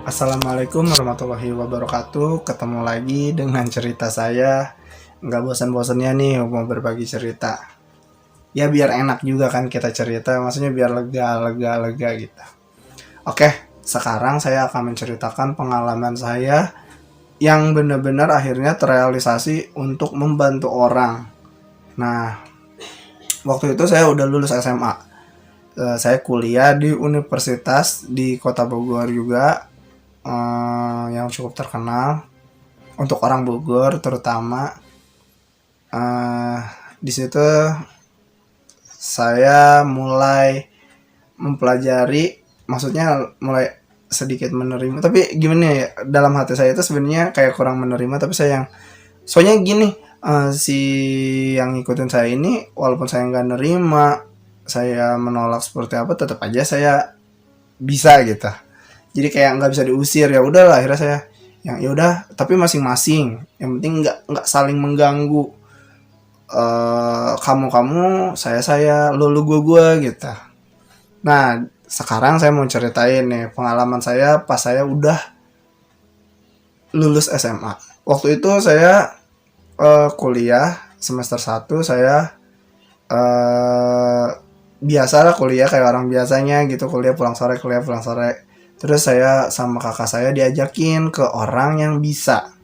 Assalamualaikum warahmatullahi wabarakatuh. Ketemu lagi dengan cerita saya. Nggak bosan-bosannya nih mau berbagi cerita. Ya biar enak juga kan kita cerita. Maksudnya biar lega gitu. Oke, sekarang saya akan menceritakan pengalaman saya yang benar-benar akhirnya terrealisasi untuk membantu orang. Nah, waktu itu saya udah lulus SMA. Saya kuliah di universitas di Kota Bogor juga, yang cukup terkenal untuk orang Bogor terutama. eh di situ saya mulai mempelajari, maksudnya mulai sedikit menerima, tapi gimana ya, dalam hati saya itu sebenarnya kayak kurang menerima, tapi saya yang soalnya gini, si yang ngikutin saya ini walaupun saya nggak nerima, saya menolak seperti apa, tetap aja saya bisa gitu. Jadi kayak nggak bisa diusir, ya udah akhirnya saya yang ya udah, tapi masing-masing, yang penting nggak saling mengganggu. Kamu kamu, saya lu gue gitu. Nah, sekarang saya mau ceritain nih pengalaman saya pas saya udah lulus SMA. Waktu itu saya kuliah semester 1, saya eh biasalah kuliah kayak orang biasanya gitu, kuliah pulang sore. Terus saya sama kakak saya diajakin ke orang yang bisa.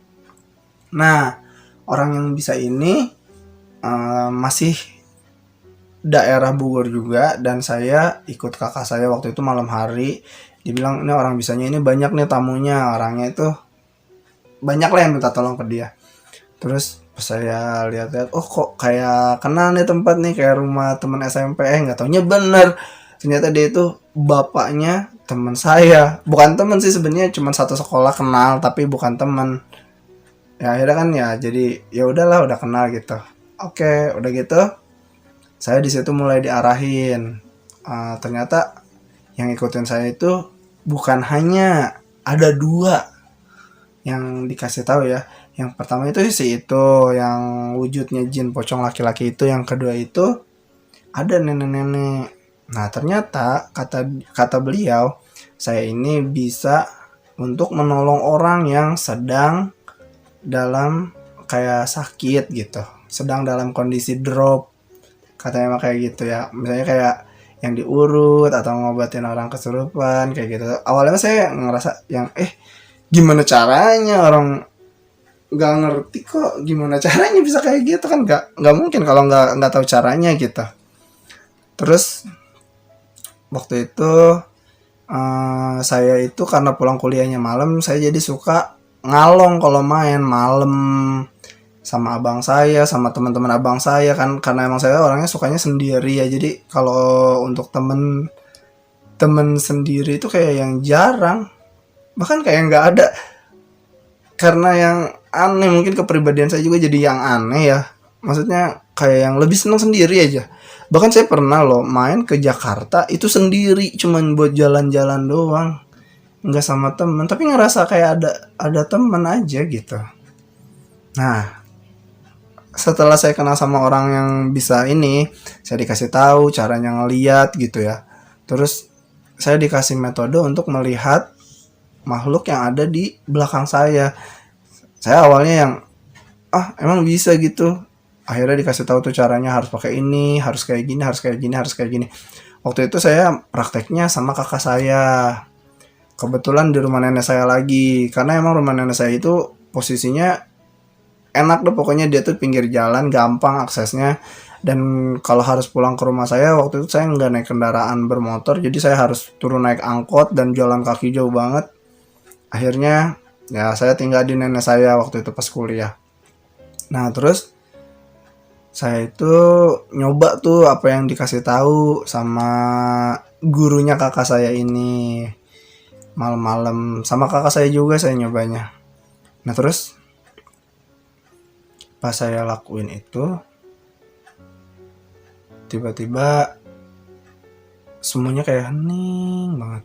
Nah, orang yang bisa ini masih daerah Bogor juga, dan saya ikut kakak saya waktu itu malam hari. Dibilang ini orang bisanya ini banyak nih tamunya, orangnya itu banyak lah yang minta tolong ke dia. Terus pas saya lihat-lihat, oh kok kayak kenal nih tempat nih, kayak rumah teman SMP. Nggak taunya bener, ternyata dia itu bapaknya teman saya. Bukan teman sih sebenarnya, cuma satu sekolah kenal tapi bukan teman. Ya akhirnya kan ya jadi ya udahlah, udah kenal gitu. Oke, udah gitu saya di situ mulai diarahin. Ternyata yang ikutin saya itu bukan hanya ada dua yang dikasih tahu ya. Yang pertama itu si itu yang wujudnya jin pocong laki-laki itu. Yang kedua itu ada nenek-nenek. Nah, ternyata kata kata beliau, saya ini bisa untuk menolong orang yang sedang dalam kayak sakit gitu, sedang dalam kondisi drop, katanya mah kayak gitu ya. Misalnya kayak yang diurut atau ngobatin orang kesurupan kayak gitu. Awalnya saya ngerasa yang gimana caranya, orang nggak ngerti kok gimana caranya bisa kayak gitu, kan nggak mungkin kalau nggak tahu caranya gitu. Terus waktu itu saya itu karena pulang kuliahnya malam, saya jadi suka ngalong kalau main malam sama abang saya, sama teman-teman abang saya kan, karena emang saya orangnya sukanya sendiri ya. Jadi kalau untuk temen sendiri itu kayak yang jarang, bahkan kayak nggak ada. Karena yang aneh, mungkin kepribadian saya juga jadi yang aneh ya. Maksudnya kayak yang lebih senang sendiri aja. Bahkan saya pernah loh main ke Jakarta itu sendiri, cuman buat jalan-jalan doang, nggak sama temen, tapi ngerasa kayak ada temen aja gitu. Nah, setelah saya kenal sama orang yang bisa ini, saya dikasih tahu caranya ngeliat gitu ya. Terus saya dikasih metode untuk melihat makhluk yang ada di belakang saya. Saya awalnya yang emang bisa gitu. Akhirnya dikasih tahu tuh caranya, harus pakai ini, harus kayak gini, harus kayak gini, harus kayak gini. Waktu itu saya prakteknya sama kakak saya. Kebetulan di rumah nenek saya lagi, karena emang rumah nenek saya itu posisinya enak deh pokoknya, dia tuh pinggir jalan, gampang aksesnya. Dan kalau harus pulang ke rumah saya, waktu itu saya nggak naik kendaraan bermotor, jadi saya harus turun naik angkot dan jalan kaki jauh banget. Akhirnya ya saya tinggal di nenek saya waktu itu pas kuliah. Nah, terus saya itu nyoba tuh apa yang dikasih tahu sama gurunya kakak saya ini. Malam-malam sama kakak saya juga saya nyobanya. Nah, terus pas saya lakuin itu, tiba-tiba semuanya kayak hening banget.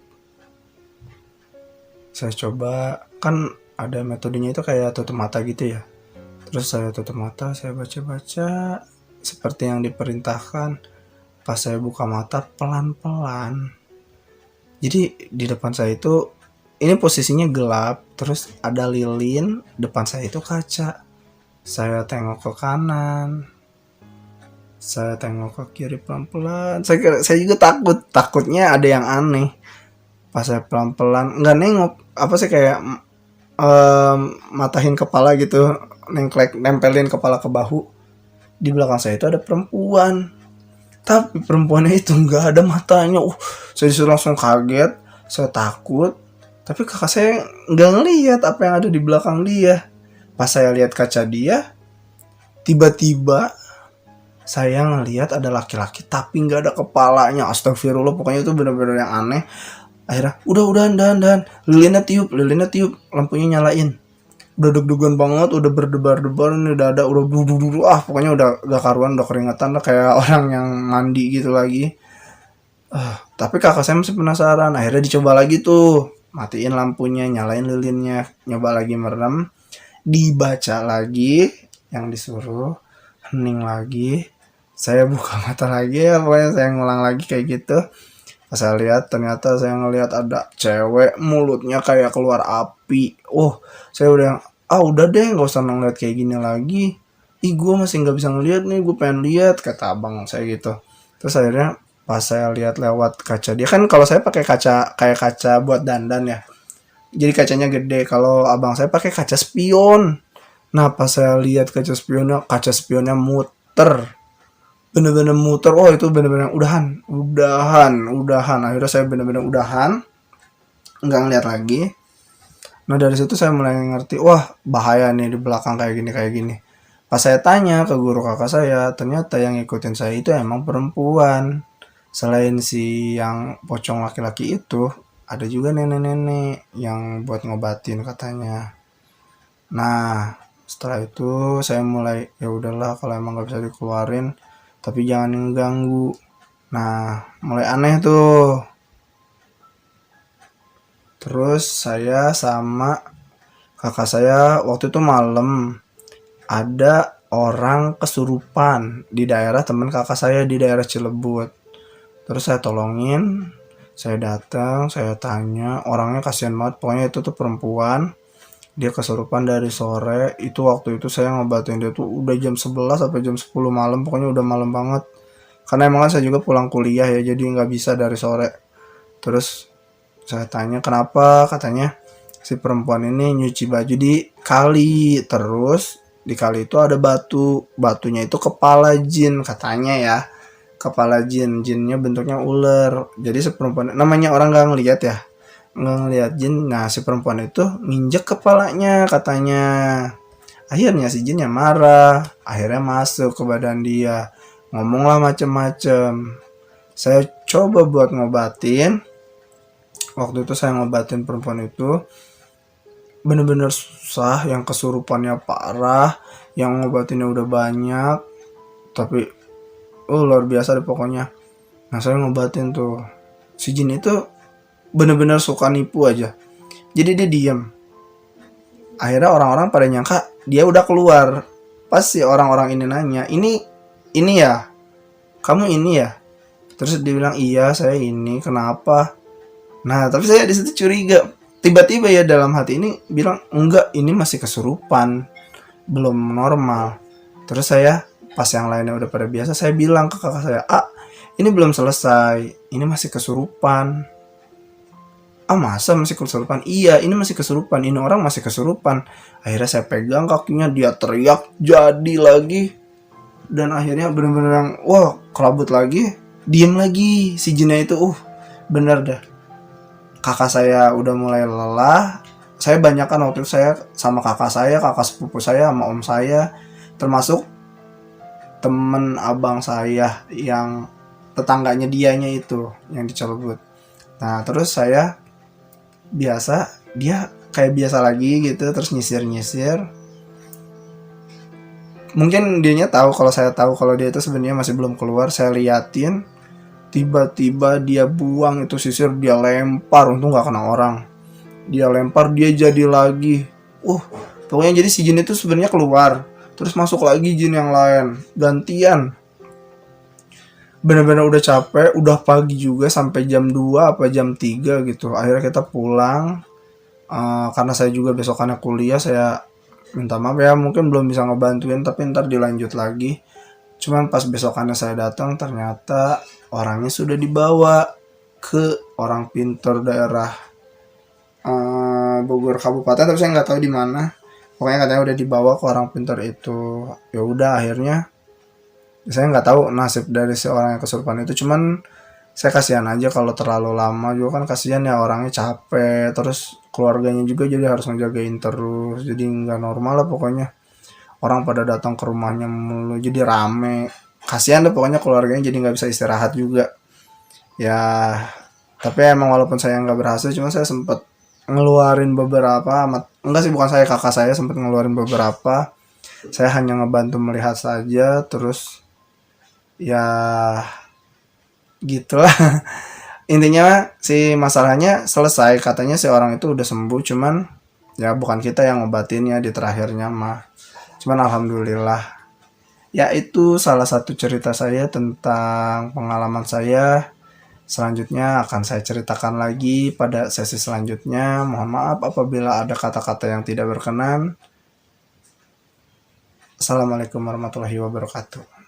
Saya coba, kan ada metodenya itu kayak tutup mata gitu ya. Terus saya tutup mata, saya baca-baca seperti yang diperintahkan. Pas saya buka mata pelan-pelan, jadi di depan saya itu ini posisinya gelap, terus ada lilin, depan saya itu kaca. Saya tengok ke kanan, saya tengok ke kiri pelan-pelan. Saya juga takutnya ada yang aneh. Pas saya pelan-pelan nggak nengok, apa sih kayak matahin kepala gitu, nempelin kepala ke bahu. Di belakang saya itu ada perempuan. Tapi perempuannya itu nggak ada matanya. Saya disuruh langsung kaget, saya takut. Tapi kakak saya nggak ngelihat apa yang ada di belakang dia. Pas saya lihat kaca dia, tiba-tiba saya ngelihat ada laki-laki tapi nggak ada kepalanya. Astagfirullah, pokoknya itu benar-benar yang aneh. Akhirnya udah dan lilinnya tiup, lampunya nyalain. Udah deg-degan banget, udah berdebar-debar, ini udah ada, udah dudu, pokoknya udah gak karuan, udah keringetan, udah kayak orang yang mandi gitu lagi. Tapi kakak saya masih penasaran, akhirnya dicoba lagi tuh, matiin lampunya, nyalain lilinnya, nyoba lagi merem, dibaca lagi yang disuruh, hening lagi, saya buka mata lagi ya, pokoknya saya ngulang lagi kayak gitu. Pas saya lihat, ternyata saya ngelihat ada cewek mulutnya kayak keluar api. Saya udah deh, nggak usah ngeliat kayak gini lagi. Ih, gue masih nggak bisa ngeliat nih, gue pengen lihat, kata abang saya gitu. Terus akhirnya pas saya lihat lewat kaca dia, kan kalau saya pakai kaca kayak kaca buat dandan ya, jadi kacanya gede. Kalau abang saya pakai kaca spion. Nah pas saya lihat kaca spionnya muter, bener-bener muter. Itu bener-bener udahan. Akhirnya saya bener-bener udahan, nggak ngeliat lagi. Nah dari situ saya mulai ngerti, wah bahaya nih di belakang kayak gini. Pas saya tanya ke guru kakak saya, ternyata yang ngikutin saya itu emang perempuan. Selain si yang pocong laki-laki itu, ada juga nenek-nenek yang buat ngobatin katanya. Nah setelah itu saya mulai, ya udahlah kalau emang nggak bisa dikeluarin, tapi jangan mengganggu. Nah mulai aneh tuh. Terus saya sama kakak saya waktu itu malam ada orang kesurupan di daerah teman kakak saya di daerah Cilebut. Terus saya tolongin, saya datang, saya tanya, orangnya kasihan banget, pokoknya itu tuh perempuan, dia kesurupan dari sore. Itu waktu itu saya ngobatin dia tuh udah jam 11 sampai jam 10 malam, pokoknya udah malam banget. Karena emang kan saya juga pulang kuliah ya, jadi nggak bisa dari sore. Terus saya tanya kenapa, katanya si perempuan ini nyuci baju di kali, terus di kali itu ada batunya itu kepala jin katanya ya, kepala jinnya bentuknya ular. Jadi si perempuan, namanya orang nggak ngelihat ya, nggak ngelihat jin. Nah si perempuan itu nginjek kepalanya katanya. Akhirnya si jinnya marah, akhirnya masuk ke badan dia, ngomonglah macem-macem. Saya coba buat ngobatin. Waktu itu saya ngobatin perempuan itu bener-bener susah, yang kesurupannya parah, yang ngobatinnya udah banyak, tapi luar biasa deh pokoknya. Nah saya ngobatin tuh, si jin itu bener-bener suka nipu aja, jadi dia diam. Akhirnya orang-orang pada nyangka dia udah keluar. Pas si orang-orang ini nanya, ini ya, kamu ini ya? Terus dia bilang iya saya ini, kenapa? Nah tapi saya di situ curiga. Tiba-tiba ya dalam hati ini bilang enggak, ini masih kesurupan, belum normal. Terus saya pas yang lainnya udah pada biasa, saya bilang ke kakak saya, ini belum selesai, ini masih kesurupan. Masa masih kesurupan? Iya ini masih kesurupan, ini orang masih kesurupan. Akhirnya saya pegang kakinya, dia teriak jadi lagi. Dan akhirnya bener-bener yang kelabut lagi, diem lagi si jinnya itu. Bener dah, kakak saya udah mulai lelah. Saya banyak kan waktu itu, saya sama kakak saya, kakak sepupu saya sama om saya, termasuk temen abang saya yang tetangganya dianya itu yang di Cilebut. Nah terus saya dia kayak biasa lagi gitu, terus nyisir. Mungkin dianya tahu kalau saya tahu kalau dia itu sebenarnya masih belum keluar. Saya liatin, tiba-tiba dia buang itu sisir, dia lempar, untung gak kena orang. Dia lempar, dia jadi lagi. Pokoknya jadi si jin itu sebenarnya keluar, terus masuk lagi jin yang lain, gantian. Bener-bener udah capek, udah pagi juga, sampai jam 2 apa jam 3 gitu. Akhirnya kita pulang, Karena saya juga besokannya kuliah, saya minta maaf ya mungkin belum bisa ngebantuin tapi ntar dilanjut lagi. Cuman pas besokannya saya datang ternyata orangnya sudah dibawa ke orang pintar daerah Bogor Kabupaten, tapi saya nggak tahu di mana. Pokoknya katanya udah dibawa ke orang pintar itu. Ya udah akhirnya saya nggak tahu nasib dari si orang yang kesurupan itu. Cuman saya kasihan aja kalau terlalu lama juga kan, kasihan ya orangnya capek, terus keluarganya juga jadi harus ngejagain terus, jadi nggak normal lah pokoknya. Orang pada datang ke rumahnya mulu jadi rame, kasihan deh pokoknya keluarganya jadi nggak bisa istirahat juga ya. Tapi emang walaupun saya nggak berhasil, cuma saya sempat ngeluarin beberapa enggak sih, bukan saya, kakak saya sempat ngeluarin beberapa. Saya hanya ngebantu melihat saja, terus ya gitulah. Intinya si masalahnya selesai, katanya si orang itu udah sembuh, cuman ya bukan kita yang ngobatinnya di terakhirnya mah. Cuman alhamdulillah. Ya itu salah satu cerita saya tentang pengalaman saya. Selanjutnya akan saya ceritakan lagi pada sesi selanjutnya. Mohon maaf apabila ada kata-kata yang tidak berkenan. Assalamualaikum warahmatullahi wabarakatuh.